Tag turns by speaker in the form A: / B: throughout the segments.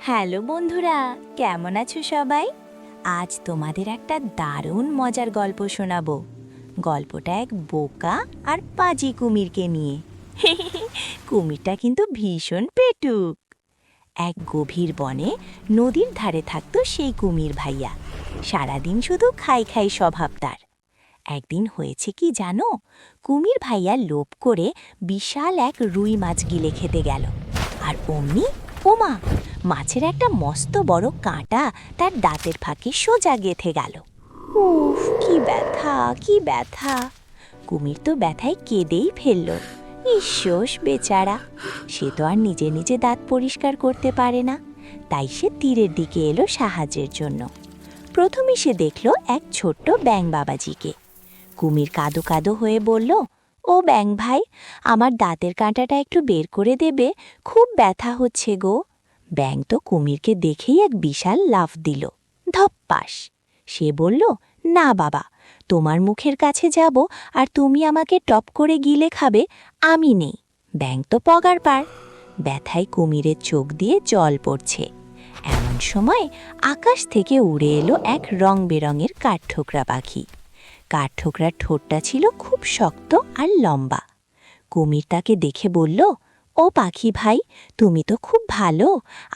A: Hello বন্ধুরা, কেমন আছো সবাই? আজ তোমাদের একটা দারুণ মজার গল্প শোনাবো। গল্পটা এক বোকা আর পাজি কুমিরকে নিয়ে। কুমিরটা কিন্তু ভীষণ পেটুক। এক গভীর বনে নদীর ধারে থাকতো সেই কুমির ভাইয়া। সারাদিন শুধু খাই খাই স্বভাব তার। একদিন হয়েছে কি জানো, কুমির ভাইয়া লোভ করে বিশাল এক রুই মাছ গিলে খেতে গেল। আর অমনি ওমা, মাছের একটা মস্ত বড় কাঁটা তার দাঁতের ফাঁকে সোজা গেঁথে গেল। উফ, কি ব্যথা, কি ব্যথা! কুমির তো ব্যথায় কেঁদেই ফেলল। ঈশ্বর বেচারা, সে তো আর নিজে নিজে দাঁত পরিষ্কার করতে পারে না। তাই সে তীরের দিকে এলো সাহায্যের জন্য। প্রথমে সে দেখল এক ছোট্ট ব্যাঙ বাবাজিকে। কুমির কাঁদো কাঁদো হয়ে বলল, ও ব্যাঙ ভাই, আমার দাঁতের কাঁটাটা একটু বের করে দেবে, খুব ব্যথা হচ্ছে গো। ব্যাঙ তো কুমিরকে দেখেই এক বিশাল লাফ দিল। ধপ্পাস! সে বলল, না বাবা, তোমার মুখের কাছে যাব আর তুমি আমাকে টপ করে গিলে খাবে, আমি নেই। ব্যাঙ তো পগার পার। ব্যথায় কুমিরের চোখ দিয়ে জল পড়ছে। এমন সময় আকাশ থেকে উড়ে এলো এক রং বেরঙের কাঠঠোকরা পাখি। কাঠঠোকরার ঠোঁটটা ছিল খুব শক্ত আর লম্বা। কুমির তাকে দেখে বলল, ও পাখি ভাই, তুমি তো খুব ভালো,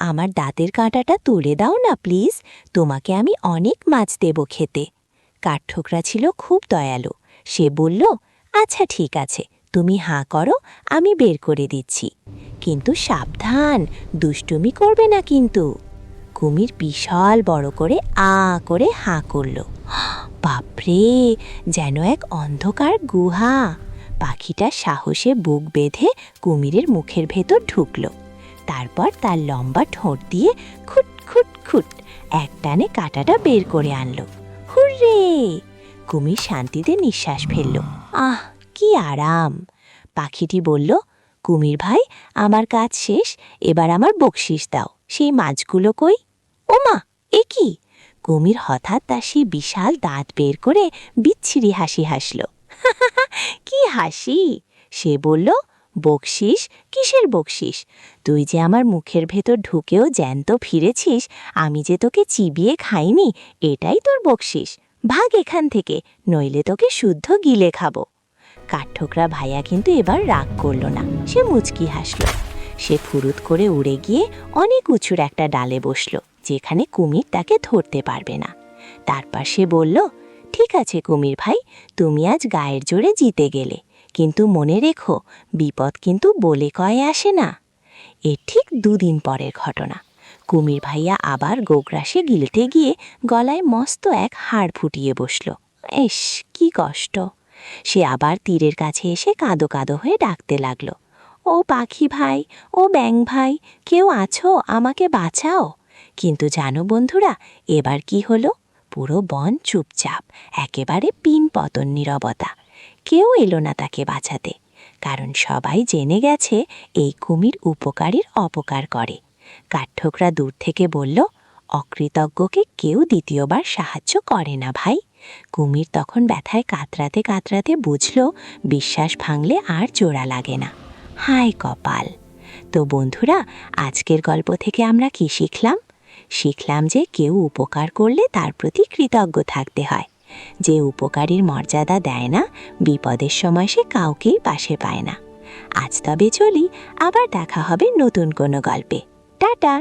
A: আমার দাঁতের কাঁটাটা তুলে দাও না প্লিজ, তোমাকে আমি অনেক মাছ দেব খেতে। কাঠঠোকরা ছিল খুব দয়ালু। সে বলল, আচ্ছা ঠিক আছে, তুমি হাঁ করো, আমি বের করে দিচ্ছি, কিন্তু সাবধান, দুষ্টুমি করবে না কিন্তু। কুমির বিশাল বড় করে করে হাঁ করল। বাপরে, যেন এক অন্ধকার গুহা! পাখিটা সাহসে বুক বেঁধে কুমিরের মুখের ভেতর ঢুকল। তারপর তার লম্বা ঠোঁট দিয়ে খুট খুট খুট এক টানে কাঁটাটা বের করে আনলো। হুররে! কুমির শান্তিতে নিঃশ্বাস ফেলল। আহ, কি আরাম! পাখিটি বলল, কুমির ভাই, আমার কাজ শেষ, এবার আমার বকশিস দাও। সেই মাছগুলো কই? ওমা, এ কি! কুমির হঠাৎ তার সেই বিশাল দাঁত বের করে বিচ্ছিরি হাসি হাসল। কি হাসি! সে বলল, বকশিস? কিসের বকশিস? তুই যে আমার মুখের ভেতর ঢুকেও জ্যান্ত ফিরেছিস, আমি যে তোকে চিবিয়ে খাইনি, এটাই তোর বকশিস। ভাগ এখান থেকে, নইলে তোকে শুদ্ধ গিলে খাবো। কাঠঠোকরা ভাইয়া কিন্তু এবার রাগ করল না, সে মুচকি হাসল। সে ফুরুত করে উড়ে গিয়ে অনেক উঁচুর একটা ডালে বসল, যেখানে কুমির তাকে ধরতে পারবে না। তারপর সে বলল, ঠিক আছে কুমির ভাই, তুমি আজ গায়ের জোরে জিতে গেলে, কিন্তু মনে রেখো, বিপদ কিন্তু বলে কয়ে আসে না। এর ঠিক 2 দিন পরের ঘটনা। কুমির ভাইয়া আবার গোগ্রাসে গিলতে গিয়ে গলায় মস্ত এক হাড় ফুটিয়ে বসল। ইস, কি কষ্ট! সে আবার তীরের কাছে এসে কাঁদো কাঁদো হয়ে ডাকতে লাগল, ও পাখি ভাই, ও ব্যাঙ ভাই, কেউ আছো, আমাকে বাঁচাও। কিন্তু জানো বন্ধুরা, এবার কি হলো? পুরো বন চুপচাপ, একেবারে পিন পতন নীরবতা। কেউ এলো না তাকে বাঁচাতে, কারণ সবাই জেনে গেছে এই কুমির উপকারীর অপকার করে। কাঠঠোকরা দূর থেকে বলল, অকৃতজ্ঞকে কেউ দ্বিতীয়বার সাহায্য করে না ভাই। কুমির তখন ব্যথায় কাতরাতে কাতরাতে বুঝল, বিশ্বাস ভাঙলে আর জোড়া লাগে না। হায় কপাল! তো বন্ধুরা, আজকের গল্প থেকে আমরা কি শিখলাম? শিখলাম যে কেউ উপকার করলে তার প্রতি কৃতজ্ঞ থাকতে হয়। যে উপকারীর মর্যাদা দেয় না, বিপদের সময় সে কাউকেই পাশে পায় না। আজ তবে চলি, আবার দেখা হবে নতুন কোনো গল্পে। টাটা!